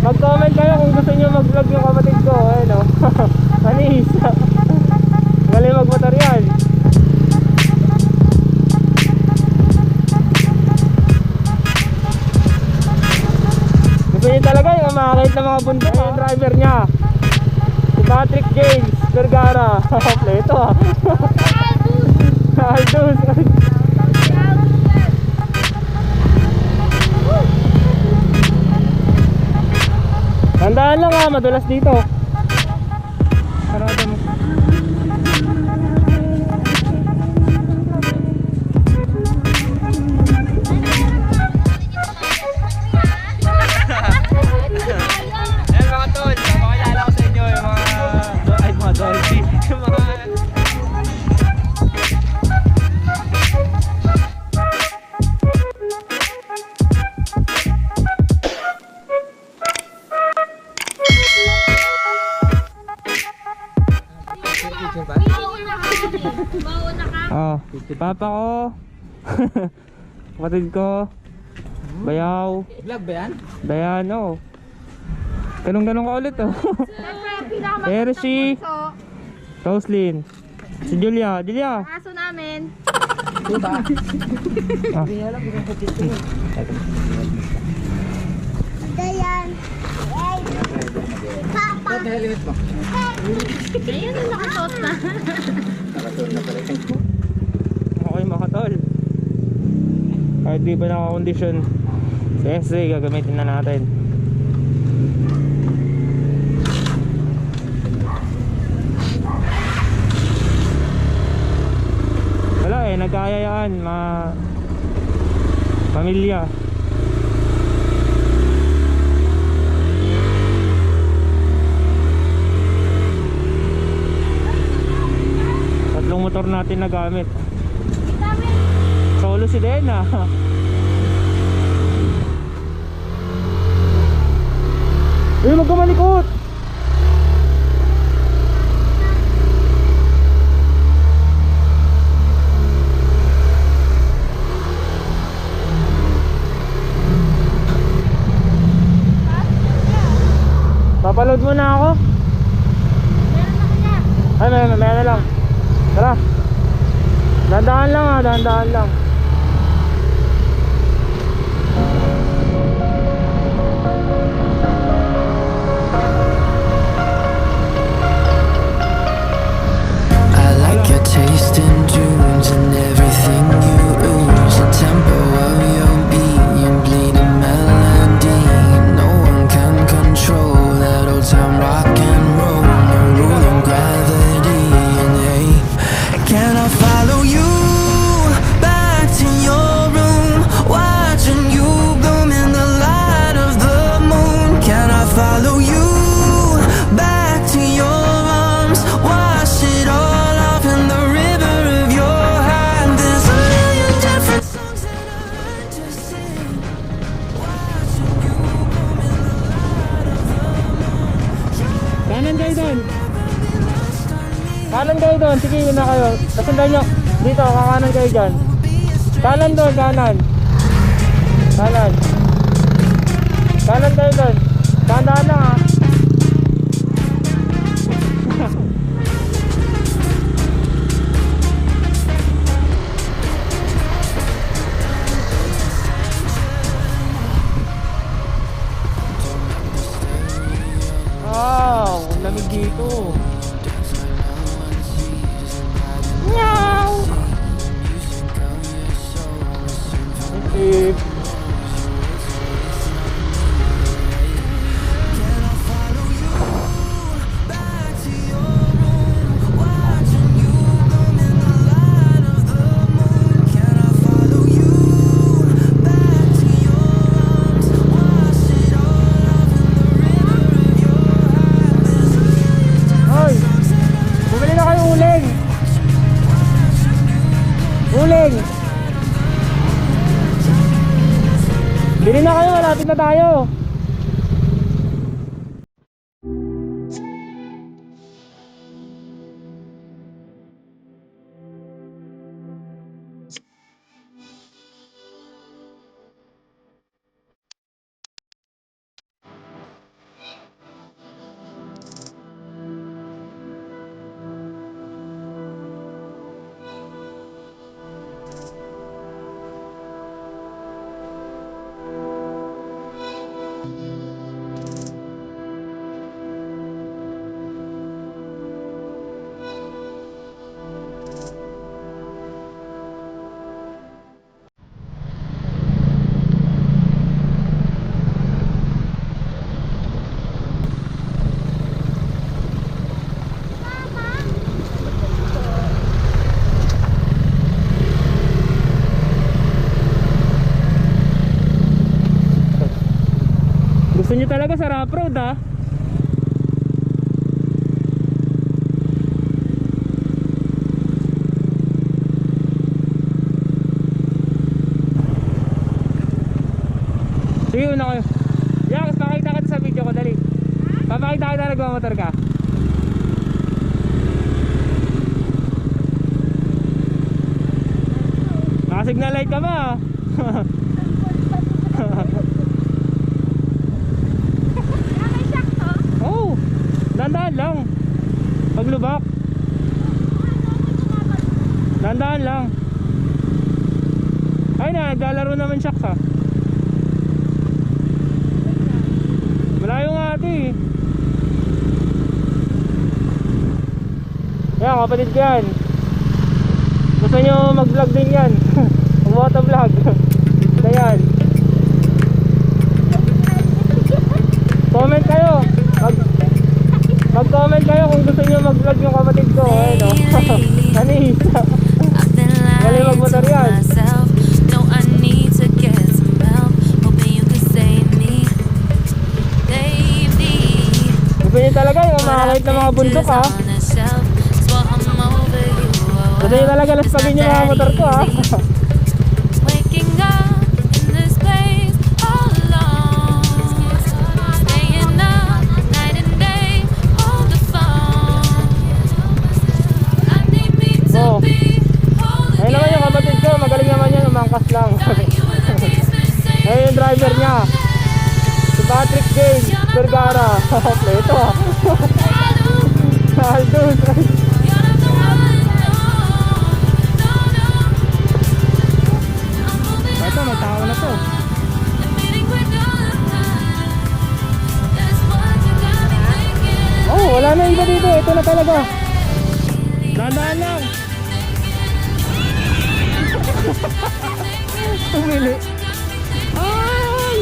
Mag-comment kayo kung gusto nyo mag-vlog yung kapatid ko. Ayun o. Anis. Galing mag-motor yan. Gusto nyo talaga yung makakait ng mga bundok. Yung driver nya si Patrick James Vergara. Ito ah. Aldous. Tandaan lang ah, madulas dito. Sarado mo. Ayan mga tol, makakilala ko sa inyo yung mga Dolphy. Yung mga... Oh, si papa ko. Kapatid ko. Bayaw. Vlog ba yan? Dayan, oh. Ganun-ganun ka ulit, oh. Hershey. Roslyn. Si Julia. Julia. Aso namin. Diba? Ah. Dayan. Papa. Ba't may helmet mo? Ayun ang nakasuot na. Nakasuot na pala yung Okay, makatol. Kahit di pa naka-condition. Sige, gagamitin na natin. Wala eh, nagkayayaan pamilya. Tatlong motor natin na gamit. Solo si Dena. Uy, magkamalikot. Papaload mo na ako. Ay, may na lang. Tara. Dandaan lang ah, dandaan lang. Taste in dunes and everything you ooze. The tempo of your beat, your bleeding melody. No one can control that old time rock and roll. No rule of gravity. And hey, can I follow you back to your room, watching you bloom in the light of the moon? Can I follow you back to your arms, wash it all off in the river of your heart? There's a million different songs that I like to sing, watching you bloom in the light of the moon. Kanan kayo doon. Kanan kayo doon. Sige, yun na kayo. Kasundan nyo. Dito, kakanan kayo dyan. Kanan doon, kanan. Kanan. Kanan kayo doon. Tandaan lang ha. Wow, ang lamig dito. Meow. Okay. Hoy. talaga sa rough road ah. Sige, una kayo. Yax, pakita ka sa video ko, dali. Papakita kita nagmamotor ka. Naka-signal light ka ba? May shock to? Oh, dandaan lang. Paglubak. Dandaan lang. Ay na, naglalaro naman shock ha. Malayo nga ito eh. Yan, kapatid ko yan. Gusto nyo mag-vlog din yan. Motovlog. Ito yan. Comment kayo. Mag-comment kayo kung gusto nyo mag-vlog yung kapatid ko. Ayun o. Anis. Galing mag-motor yan. Gusto nyo talaga yung makakait na mga bundok ha. Gusto nyo talaga laspagin yung mga motor ko ha. Oh. Ayun naman yung kapatid ko, magaling naman yan, umangkas lang. Ayun yung driver niya, si Patrick James Vergara. Ito ah. Aldous. Ito, may tao na to. Oh, wala na iba dito, ito na talaga. Dandaan lang. Tumili. Ay!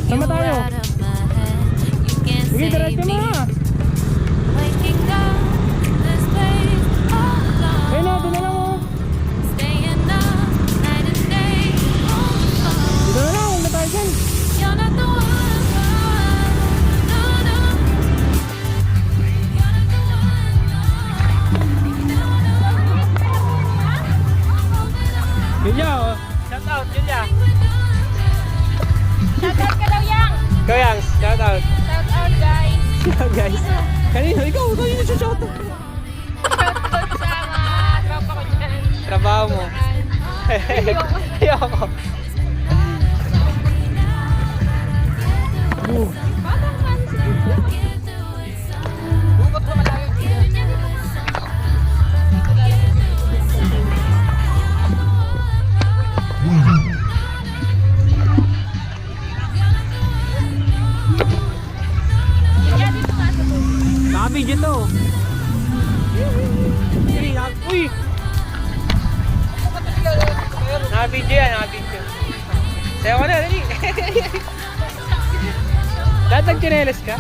Sama tayo. Sige, diretso mo ha. Ayun na, doon na lang oh. Doon na lang, huwag na tayo dyan. Julia oh. Shout out, Julia. Shoutout ka daw, Yang! Ikaw yang, shout out. Shoutout, guys! Yeah, guys. Kanino yung shout out. Shoutout sa mga tropa ko dyan. Trabaho mo. Ayoko. Parang mansa. Bukot mo malayo. Naka-video to. Uy! Naka-video yan, naka-video. Sayo ko na, dali. Lahat nag-chinelas ka?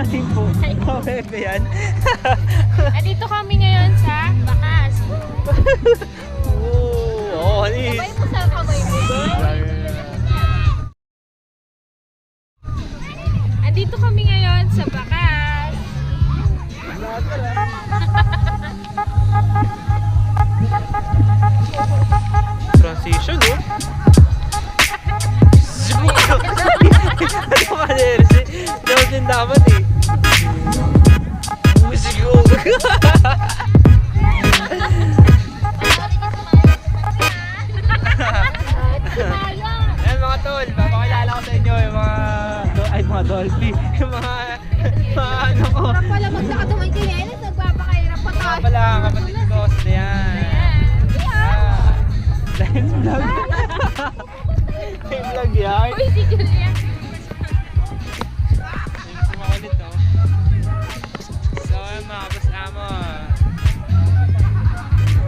natin po. Okay ba yan? Andito kami ngayon sa Bakas. Oo, alis. Kamay mo sa kamay mo. Andito kami ngayon sa Bakas. Transition, oh. Ano ka, Jersey? Dapat din dapat eh. Music ko. Ayan mga tol, papakilala ko sa inyo yung mga dolphy. Yung mga ano ko. Parang pala magsakatumay kayo. Nagpapakahirap pa Mga tayo. pala, kapatid ko. Sila yan. Dahil vlog. May vlog yan. Uy, si Julia. Yung sumakulit, oh. So, yun mga kabas-amo.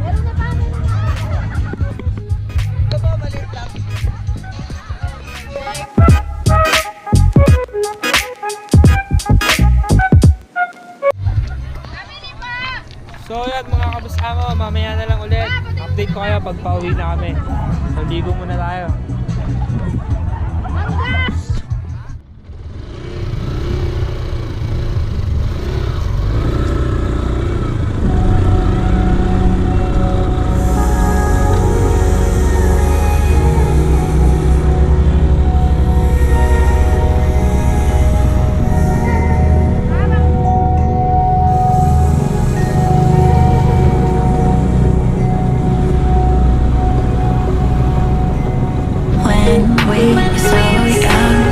Meron na paano na. Ito ba, maliit lang? So yan mga kabas-amo, mamaya na lang ulit. Update ko kayo pag pauwi na kami. So ligo muna tayo. When we were so young,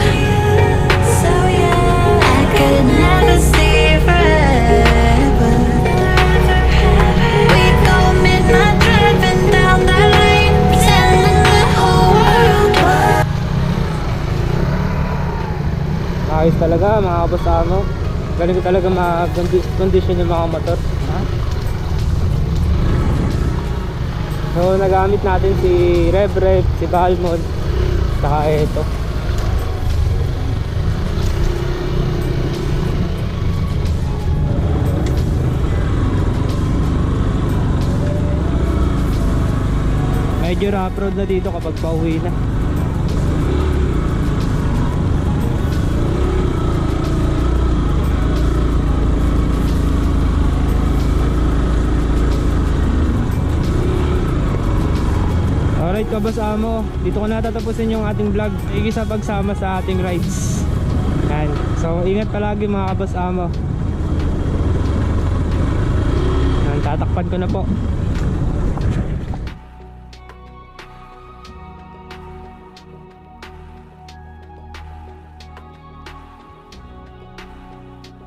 I could never see forever. We go midnight driving down that lane, pretending the whole world was. Ayos talaga mga kabasama. Galing ko talaga ma-condition yung mga motor. So nagamit natin si Rev, si Balmon, saka ito. Medyo rough road na dito kapag pauwi na. Alright kabas-amo, dito ko natatapusin yung ating vlog. Higit sa pagsama sa ating rides. Yan. So ingat palagi mga kabas-amo. Yan, tatakpan ko na po.